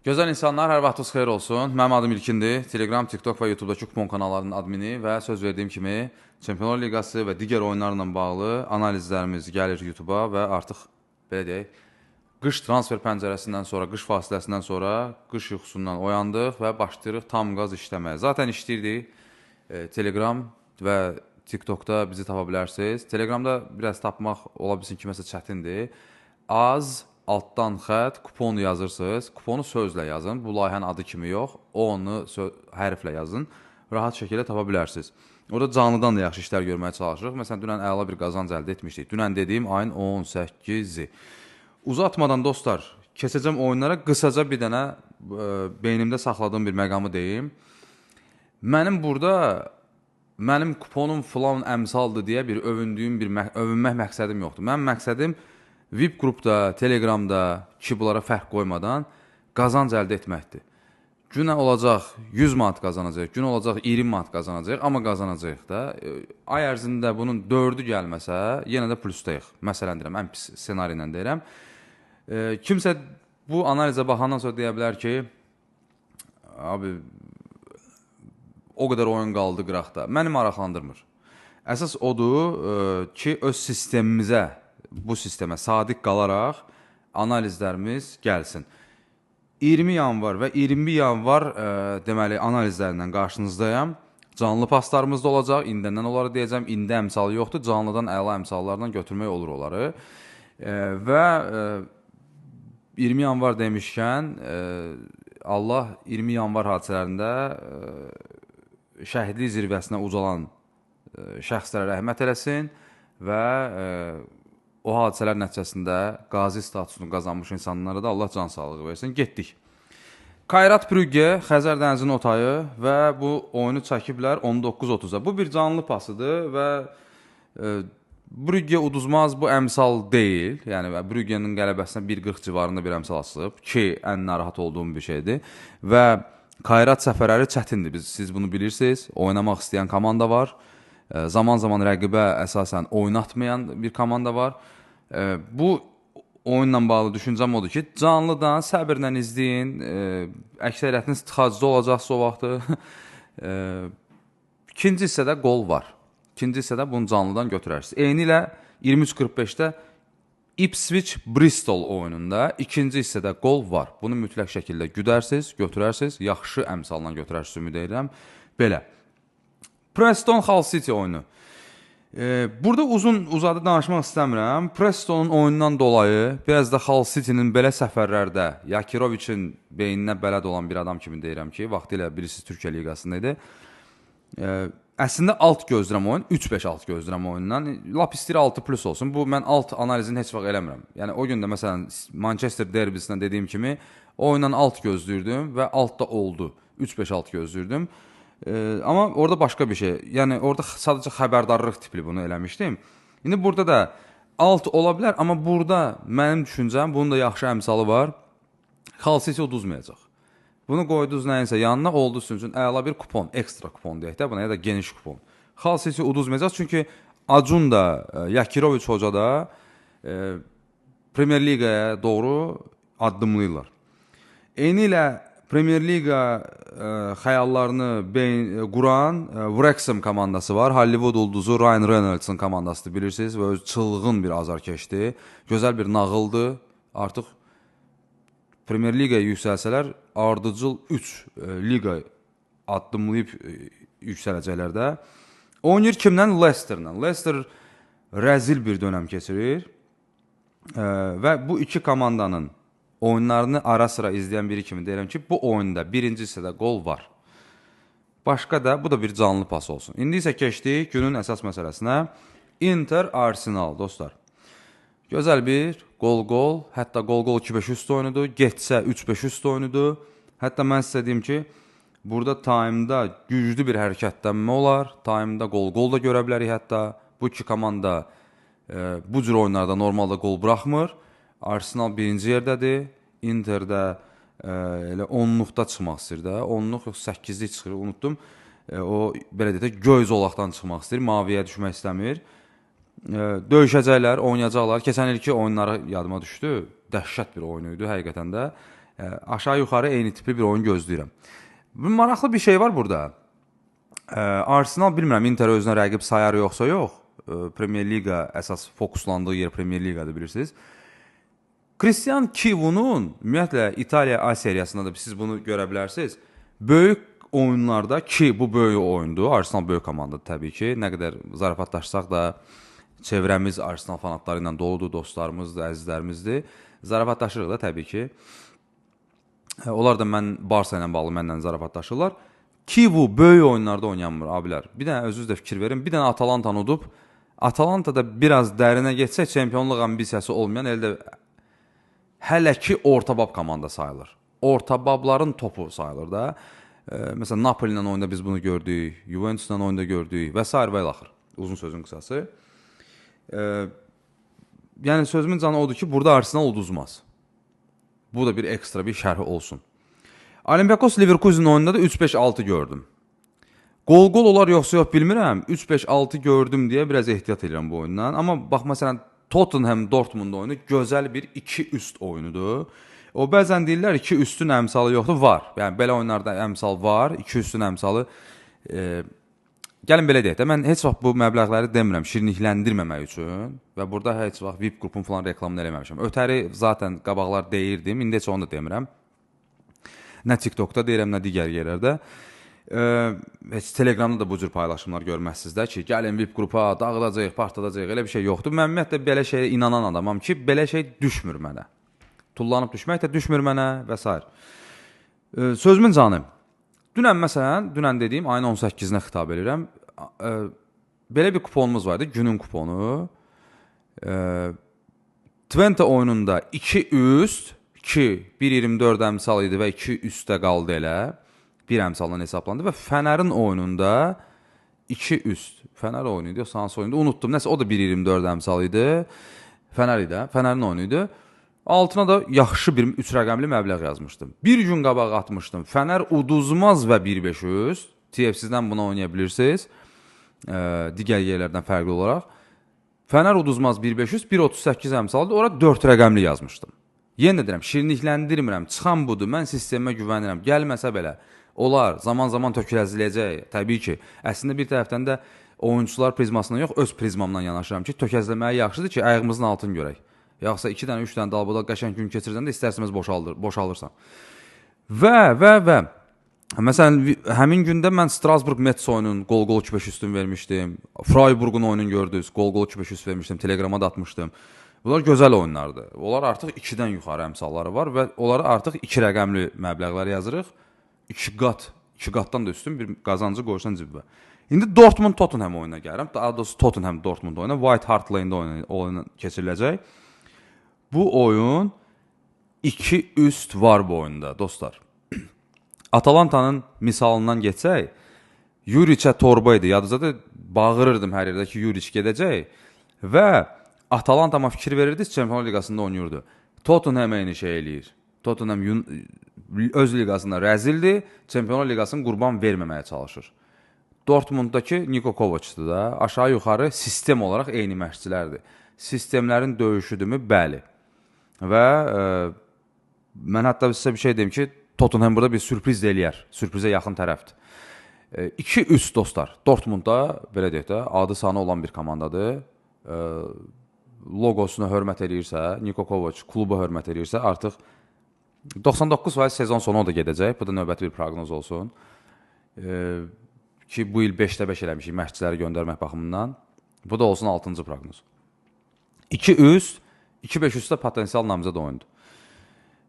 Gözəl insanlar, hər vaxtınız xeyir olsun. Mənim adım İlkindir. Telegram, TikTok və YouTube'dakı kupon kanallarının admini və söz verdiyim kimi Çempionlar Liqası və digər oyunlarla bağlı analizlərimiz gəlir YouTube'a və artıq belə deyək, qış transfer pəncərəsindən sonra, qış fasiləsindən sonra qış yuxusundan oyandıq və başlayırıq tam qaz işləməyə. Zaten işləyirdik. Telegram və TikTok'da bizi tapa bilərsiniz. Telegramda biraz tapmaq ola bilsin kiməsə çətindir. Az altdan xətt kupon yazırsınız. Kuponu sözlə yazın. Bu layihənin adı kimi yox. Onu hərflə yazın. Rahat şəkildə tapa bilərsiniz. Orada canlıdan da yaxşı işlər görməyə çalışırıq. Məsələn, dünən əla bir qazanc əldə etmişdik. Dünən dediyim ayın 18-i. Uzatmadan dostlar, keçəcəm oyunlara. Qısaca bir dənə beynimdə saxladığım bir məqamı deyim. Mənim kuponum filan əmsaldır deyə bir övünmək məqsədim yoxdur. Mənim məqsədim VIP qrupda, Telegramda ki, bunlara fərq qoymadan qazanc əldə etməkdir. Günə olacaq 100 manat qazanacaq, gün olacaq 20 manat qazanacaq, amma qazanacaq da. Ay ərzində bunun 4-ü gəlməsə, yenə də plusdayıq. Məsələn deyirəm, ən pis ssenari ilə deyirəm. Kimsə bu analizə baxandan sonra deyə bilər ki, abi, o qədər oyun qaldı qıraqda. Məni maraqlandırmır. Əsas odur ki, öz sistemimizə, bu sistemə sadiq qalaraq analizlərimiz gəlsin. 20 yanvar və 20 yanvar deməli analizlərlə qarşınızdayam. Canlı paslarımız da olacaq. İndəndən onları deyəcəm. İndə əmsalı yoxdur. Canlıdan əla əmsallarla götürmək olur onları. Və 20 yanvar demişkən Allah 20 yanvar hadisələrində şəhidlik zirvəsinə ucalan şəxslərə rəhmət eləsin və o hadisələr nəticəsində qazi statusunu qazanmış insanlara da Allah can sağlığı versin. Getdik. Kayrat Brügge, Xəzər dənizinin otayı və bu oyunu çəkiblər 19.30-a. Bu bir canlı pasıdır və Brügge uduzmaz, bu əmsal deyil. Yəni Brüggenin qələbəsinə 1.40 civarında bir əmsal asılıb ki, ən narahat olduğum bir şeydir. Və Kayrat səfərləri çətindir. Siz bunu bilirsiniz. Oynamaq istəyən komanda var. Zaman-zaman rəqibə əsasən oynatmayan bir komanda var. Bu oyunla bağlı düşüncəm odur ki, canlıdan səbirlə izləyin. Əksəriyyətiniz tıxacda olacaqsa o vaxtı. İkinci hissədə qol var. İkinci hissədə bunu canlıdan götürərsiniz. Eyni ilə 23:45-də Ipswich Bristol oyununda ikinci hissədə qol var. Bunu mütləq şəkildə güdərsiniz, götürərsiniz. Yaxşı əmsalla götürərsiniz, ümid edirəm. Belə. Preston Hull City oyunu. Burada uzadı danışmaq istəmirəm. Prestonun oyundan dolayı biraz da Hull City-nin belə səfərlərdə Yakiroviçin beyninə bələd olan bir adam kimi deyirəm ki, vaxtilə birisi Türkiyə Liqasında idi. Əslində alt gözləyirəm oyun, 3-5 alt gözləyirəm oyundan. Lap istəyir 6+ olsun. Bu mən alt analizini heç vaxt eləmirəm. Yəni o gün də məsələn Manchester derbisindən dediyim kimi oyundan alt gözləyirdim və alt da oldu. 3-5 alt gözləyirdim. Amma orada başqa bir şey. Yəni orada sadəcə xəbərdarlıq tipli bunu eləmişdim. İndi burada da alt ola bilər, amma burada mənim düşüncəm, bunun da yaxşı əmsalı var. Hull City uduzmayacaq. Bunu qoydunuz nəyinsə yanına, oldu sizin üçün əla bir kupon, ekstra kupon deyək də buna, ya da geniş kupon. Hull City uduzmayacaq, çünki Acun da, Yakiroviç hoca da Premier Liqaya doğru addımlayırlar. Eyni ilə Premier Liqa xəyallarını quran Wrexham komandası var. Hollywood ulduzu Ryan Reynolds'ın komandasıdır, bilirsiniz və öz çılğın bir azarkeşdir. Gözəl bir nağıldır. Artıq Premier Liqaya yüksəlsələr, ardıcıl 3 liqa addımlayıb yüksələcəklər də. Oynayır kimdən? Leicester'la. Leicester rəzil bir dönəm keçirir və bu iki komandanın oyunlarını ara sıra izləyən biri kimi deyirəm ki, bu oyunda birinci hissədə qol var. Başqa da, bu da bir canlı pas olsun. İndi isə keçdik günün əsas məsələsinə. Inter Arsenal, dostlar. Gözəl bir qol-qol, hətta qol-qol 2-5 üst oyunudur, getsə 3-5 üst oyunudur. Hətta mən sizə deyim ki, burada time'da güclü bir hərəkətlənmə olar, time'da qol-qol da görə bilərik hətta. Bu iki komanda bu cür oyunlarda normalda qol buraxmır. Arsenal birinci yerdədir, Inter də elə 10-luqda çıxmaq istəyir də, 10-luq yox 8-lik çıxır, unutdum. O, belə deyək də, göy zolaqdan çıxmaq istəyir, maviyə düşmək istəmir. Döyüşəcəklər, oynayacaqlar. Keçən ilki oyunları yadıma düşdü, dəhşət bir oyun idi həqiqətən də. Aşağı yuxarı eyni tipli bir oyun gözləyirəm. Maraqlı bir şey var burada. Arsenal bilmirəm, Inter özünə rəqib sayar yoxsa yox. Premier Liga əsas fokuslandığı yer Premier Ligadır, bilirsiniz. Christian Kivunun ümumiyyətlə İtaliya A seriyasında da siz bunu görə bilərsiniz. Böyük oyunlarda ki, bu böyük oyundur. Arsenal böyük komandadır təbii ki. Nə qədər zarafatlaşsaq da çevrəmiz Arsenal fanatları ilə doludur, dostlarımızdır, əzizlərimizdir. Zarafatlaşırıq da təbii ki. Onlar da Barsa ilə bağlı mənlə zarafatlaşırlar. Kivu böyük oyunlarda oynanmır abilər. Bir dənə özünüz də fikir verin. Bir dənə Atalantanı udub, Atalantada biraz dərinə getsək çempionluq ambisiyası olmayan əldə hələ ki orta bab komanda sayılır. Orta babların topu sayılır da. Məsələn, Napoli ilə oyunda biz bunu gördük, Juventus ilə oyunda gördük və s. və ilaxır. Uzun sözün qısası. Yəni sözümün canı odur ki, burada Arsenal uduzmaz. Bu da bir ekstra bir şərhi olsun. Olympiakos Leverkusen oyununda da 3-5-6 gördüm. Gol olar yoxsa yox bilmirəm. 3-5-6 gördüm deyə biraz ehtiyat edirəm bu oyundan. Amma bax məsələn Tottenham Dortmund oyunu gözəl bir 2 üst oyunudur. O bəzən deyirlər 2 üstün əmsalı yoxdur, var. Yəni belə oyunlarda əmsal var, 2 üstün əmsalı. Gəlin belə deyək də, mən heç vaxt bu məbləğləri demirəm şirinlikləndirməmək üçün və burada heç vaxt VIP qrupun falan reklamını eləməmişəm. Ötəri zaten qabaqlar deyirdim, indi heç onu da demirəm. Nə TikTokda deyirəm, nə digər yerlərdə. Heç Telegramda da bu cür paylaşımlar görməzsiniz də ki, gəlin VIP qrupa, dağıdacaq, partladacaq, elə bir şey yoxdur. Mən ümumiyyətlə belə şeyə inanan adamam ki, belə şey düşmür mənə. Tullanıb düşmək də düşmür mənə və s. Sözümün canım. Dünən məsələn, dünən dediyim ayın 18-nə xitab edirəm. Belə bir kuponumuz vardı, günün kuponu. Twente oyununda 2 üst, 1.24 əmsal idi və 2 üstdə qaldı elə. Bir əmsaldan hesablandı və Fənərin oyununda 2 üst. Fənər oyunu idi, sansı oyunu idi, unutdum. Nəsə o da 1.24 əmsal idi. Fənər idi, Fənərin oyunu idi. Altına da yaxşı bir 3 rəqəmli məbləğ yazmışdım. Bir gün qabaq atmışdım. Fənər uduzmaz və 1.500. TF-sizdən buna oynaya bilirsiniz. Digər yerlərdən fərqli olaraq. Fənər uduzmaz 1.500, 1.38 əmsaldır. Ora 4 rəqəmli yazmışdım. Yenə deyirəm, şirinlikləndirmirəm. Çıxan budur, mən sistemə güvənirəm. Gəlməsə belə. Onlar zaman-zaman tökəzləyəcək. Təbii ki, əslində bir tərəfdən də oyuncular prizmasından yox, öz prizmamdan yanaşıram ki, tökəzləməyə yaxşıdır ki, ayağımızın altını görək. Yoxsa 2 dənə, 3 dənə dalbada qəşəng gün keçirsən də istərsəməz boşalırsan. Və məsələn, həmin gündə mən Strasburg Metz oyunun gol 2-5 üstün vermişdim. Freiburg'un oyununu gördünüz, gol 2-5 üst vermişdim, Telegrama da atmışdım. Bunlar gözəl oyunlardır. Onlar artıq 2-dən yuxarı əmsalları var və onları artıq 2 rəqəmli məbləğlər yazırıq. 2 qatdan da üstün bir qazancı qoyursan cibə. İndi Dortmund Tottenham oyununa gəlirəm. Daha doğrusu Tottenham Dortmund oyunu White Hart Lane-də oyunu keçiriləcək. Bu oyun 2 üst var bu oyunda dostlar. Atalantanın misalından geçsək, Yuriçə torba idi. Yadınızda bağırırdım hər yerdə ki, Yuriç gedəcək və Atalantama fikir verirdi, Çempionlar Liqasında oynayırdı. Tottenham eyni şey eləyir. Tottenham öz liqasında rəzildir, Çempionlar Liqasını qurban verməməyə çalışır. Dortmunddakı Niko Kovac'dır da, aşağı yuxarı sistem olaraq eyni məşqçilərdir. Sistemlərin döyüşüdürmü? Bəli. Və mən hətta sizə bir şey deyim ki, Tottenham burada bir sürpriz də eləyər. Sürprizə yaxın tərəfdir. 2 üst dostlar. Dortmundda, belə deyək də, adı sanı olan bir komandadır. Logosuna hörmət eləyirsə, Niko Kovac kluba hörmət eləyirsə, artıq 99% sezon sonu o da gedəcək. Bu da növbəti bir proqnoz olsun. Ki, bu il 5-də 5 eləmişik məşqçiləri göndərmək baxımından. Bu da olsun 6-cı proqnoz. 2 üst, 2-5 üstdə potensial namizəd oyundur.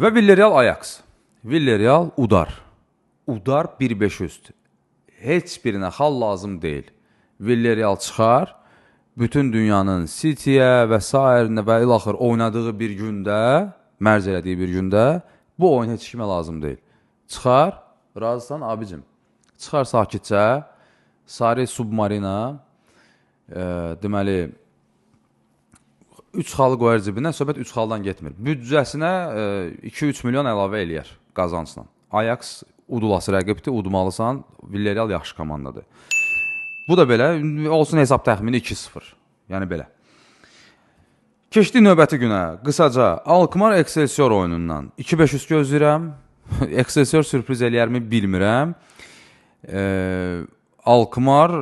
Və Villarreal Ajax. Villarreal udar. Udar 1-5 üst. Heç birinə xal lazım deyil. Villarreal çıxar, bütün dünyanın City'yə və s. və ilaxır oynadığı bir gündə, mərz elədiyi bir gündə, bu oyun heç kimə lazım deyil. Çıxar, razısan abicim. Çıxar sakitcə, Sarı Submarina, deməli, 3 xalı qoyar cibinə, söhbət 3 xaldan getmir. Büdcəsinə 2-3 milyon əlavə eləyər qazancla. Ajax udulası rəqibdir, udmalısan, Villarreal yaxşı komandadır. Bu da belə, olsun hesab təxmini 2-0. Yəni belə. Keçdi növbəti günə. Qısaca Alkmaar Excelsior oyunundan 2-5 gözləyirəm. Excelsior sürpriz eləyərmi bilmirəm. Alkmaar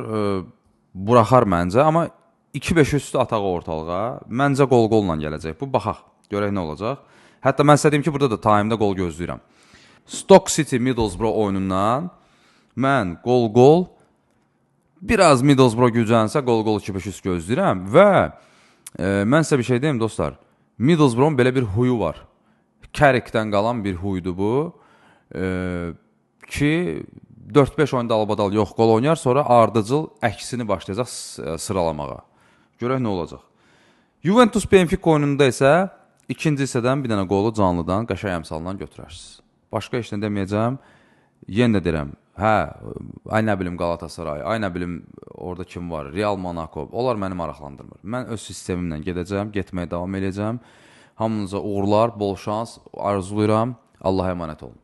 buraxar məncə, amma 2-5 üstü ataq ortalığa. Məncə qol-qolla gələcək. Bu baxaq. Görək nə olacaq. Hətta mən istədiyim ki, burada da time'da qol gözləyirəm. Stoke City Middlesbrough oyunundan mən qol-qol, biraz Middlesbrough güclənsə qol-qol 2-5 üst gözləyirəm və mən sizə bir şey deyim dostlar. Middlesbrough'un belə bir huyu var. Carrick'dən qalan bir huydur bu. Ki 4-5 oyunda albadal yox qol oynayar, sonra ardıcıl əksini başlayacaq sıralamağa. Görək nə olacaq. Juventus Benfica oyununda isə ikinci hissədən bir dənə qolu canlıdan, qəşəng əmsalından götürərsiniz. Başqa heç nə deməyəcəm. Yenə də deyirəm, ay nə bilim Galatasaray, ay nə bilim orada kim var, Real Monaco, onlar məni maraqlandırmır. Mən öz sistemimlə gedəcəm, getməyə davam edəcəm. Hamınıza uğurlar, bol şans arzulayıram. Allah'a emanet olun.